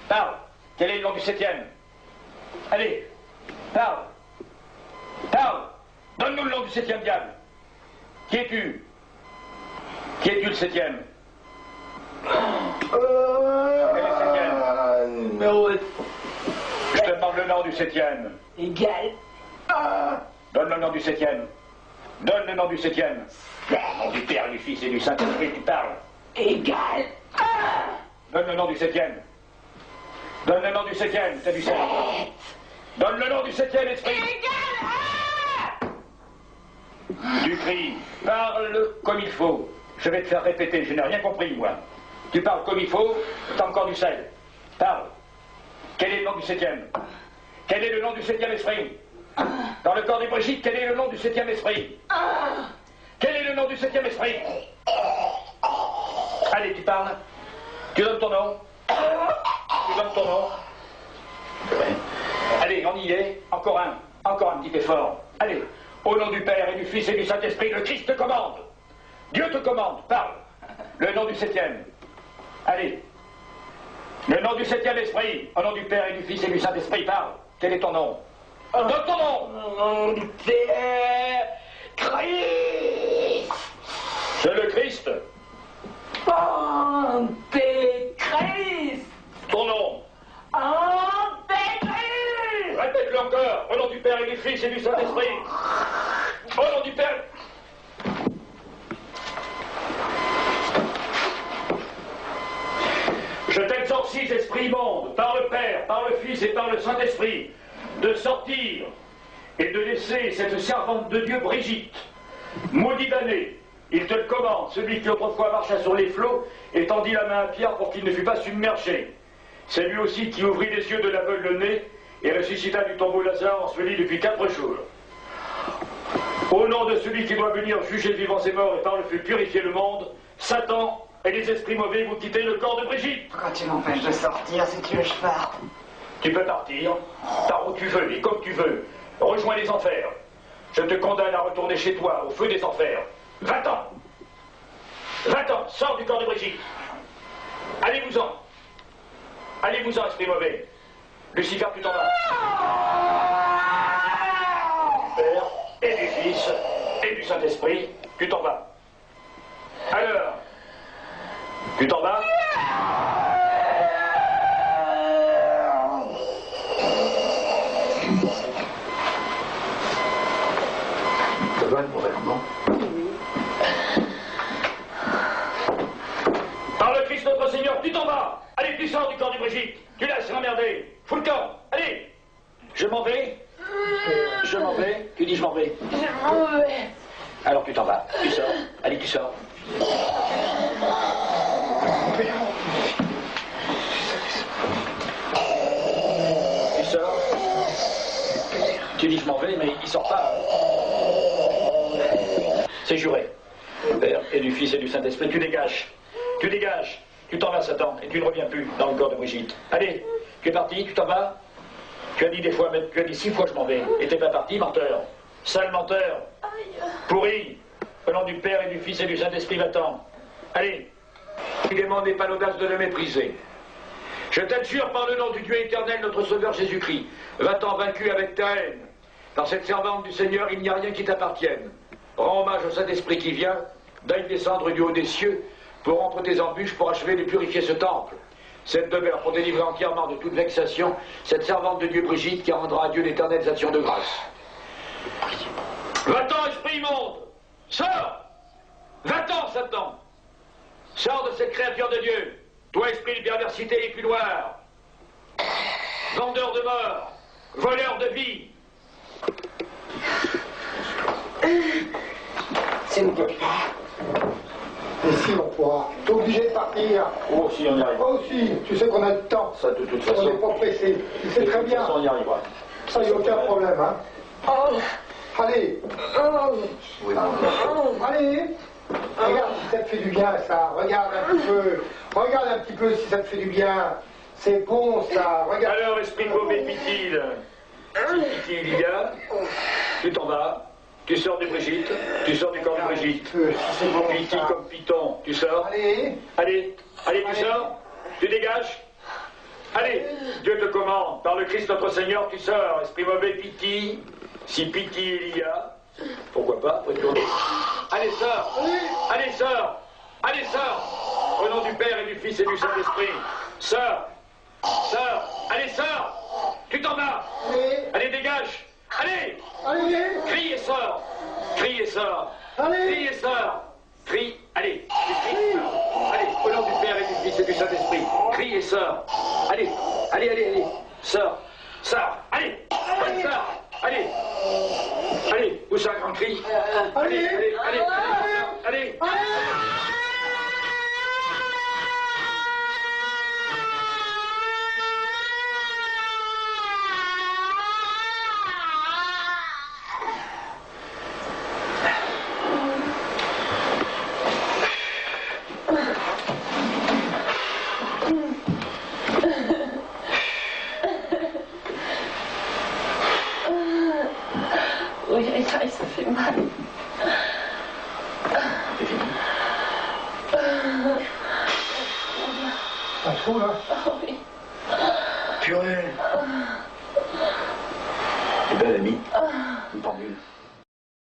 Parle. Quel est le nom du septième? Allez, parle. Parle. Donne-nous le nom du septième diable. Qui es-tu? Qui es-tu le septième? Quel est le septième? Numéro... Je te demande le nom du septième. Égal. Donne le nom du septième. Donne le nom du septième. Au nom du Père, du Fils et du Saint-Esprit, tu parles. Égal. Donne le nom du septième. Donne le nom du septième, t'as du sel. Donne le nom du septième esprit. Égal. Tu cries, parle comme il faut. Je vais te faire répéter, je n'ai rien compris, moi. Tu parles comme il faut, t'as encore du sel. Parle. Quel est le nom du septième? Quel est le nom du septième esprit? Dans le corps des Brigitte, quel est le nom du septième esprit? Quel est le nom du septième esprit? Allez, tu parles. Tu donnes ton nom. Tu donnes ton nom. Allez, on y est. Encore un petit effort. Allez, au nom du Père et du Fils et du Saint-Esprit, le Christ te commande. Dieu te commande, parle. Le nom du septième. Allez. Le nom du septième esprit, au nom du Père et du Fils et du Saint-Esprit, parle. Quel est ton nom? Donne ton nom. Au nom du Père, Christ. C'est le Christ. Antéchrist. Ton nom. Antéchrist. Répète-le encore, au nom du Père et du Fils et du Saint-Esprit. Au nom du Père... Je t'exorcise, esprit immonde, par le Père, par le Fils et par le Saint-Esprit, de sortir et de laisser cette servante de Dieu Brigitte, maudit d'année. Il te le commande, celui qui autrefois marcha sur les flots et tendit la main à Pierre pour qu'il ne fût pas submergé. C'est lui aussi qui ouvrit les yeux de l'aveugle nez et ressuscita du tombeau Lazare enseveli depuis 4 jours. Au nom de celui qui doit venir juger les vivants et morts et par le feu purifier le monde, Satan et les esprits mauvais, vous quittez le corps de Brigitte. Pourquoi tu m'empêches de sortir si tu veux que je parte? Tu peux partir, par où tu veux et comme tu veux. Rejoins les enfers. Je te condamne à retourner chez toi, au feu des enfers. 20 ans. 20 ans, sors du corps de Brigitte. Allez-vous-en. Allez-vous-en, esprit mauvais. Lucifer, tu t'en vas. Du Père et du Fils et du Saint-Esprit, tu t'en vas. Alors, tu t'en vas? Ça va, mon règlement? Par le Christ notre Seigneur, tu t'en vas. Allez, tu sors du corps de Brigitte. Tu laisses l'emmerder. Fous le camp. Allez. Je m'en vais. Je m'en vais. Tu dis je m'en vais. Je m'en vais. Alors tu t'en vas. Tu sors. Allez, tu sors. Tu sors. Tu dis je m'en vais, mais il sort pas. C'est juré. Du Père et du Fils et du Saint-Esprit, tu dégages. Tu dégages. Tu t'en vas, Satan, et tu ne reviens plus dans le corps de Brigitte. Allez, tu es parti, tu t'en vas. Tu as dit des fois, mais tu as dit 6 fois je m'en vais. Et t'es pas parti, menteur. Sale menteur. Pourri. Au nom du Père et du Fils et du Saint-Esprit, va-t'en. Allez. Tu demandez pas l'audace de le mépriser. Je t'adjure par le nom du Dieu éternel, notre Sauveur Jésus-Christ. Va-t'en vaincu avec ta haine. Dans cette servante du Seigneur, il n'y a rien qui t'appartienne. Rends hommage au Saint-Esprit qui vient, d'aille descendre du haut des cieux, pour rompre tes embûches, pour achever de purifier ce temple. Cette demeure pour délivrer entièrement de toute vexation cette servante de Dieu Brigitte qui rendra à Dieu d'éternelles actions de grâce. Va-t'en, esprit immonde! Sors! Va-t'en, Satan! Sors de cette créature de Dieu! Toi, esprit de perversité et noire! Vendeur de mort! Voleur de vie! S'il vous plaît. Et si on pourra. T'es obligé de partir. Oh, si, on y arrivera. Oh, si, tu sais qu'on a du temps. Ça, de toute On façon. n'est pas pressé. Tu sais très bien. De toute façon, on y arrivera. Ça, il n'y a aucun problème, hein. Allez. Allez. Regarde si ça te fait du bien, ça. Regarde un petit peu. Regarde un petit peu si ça te fait du bien. C'est bon, ça. Regarde. Alors, esprit mauvais Pitil, si Pitil il y a, tu t'en vas, tu sors de Brigitte, tu sors du corps de Brigitte. Si c'est bon, Piti comme Python, tu sors. Allez. Allez, allez, tu Allez. sors, tu dégages. Allez, Dieu te commande, par le Christ notre Seigneur, tu sors, esprit mauvais, pitié, si pitié il y a, pourquoi pas, retourner. Allez, sors, allez, sors, allez, sors, au nom du Père et du Fils et du Saint-Esprit, sors, sors, allez, sors, tu t'en vas, allez, dégage, allez, crie et sors, crie et sors, crie et sors, crie, allez, tu cries, sors. Allez, au nom du Père et du Fils et du Saint-Esprit, crie et sors, allez, allez, allez, allez, sors, sors, allez, allez, sors, allez, allez, où ça, grand cri, allez, allez, allez, allez, allez. Oui, aïe, ça fait mal. C'est fini. Pas trop, là. Oh oui. Purée. Eh bien, l'ami, une pendule.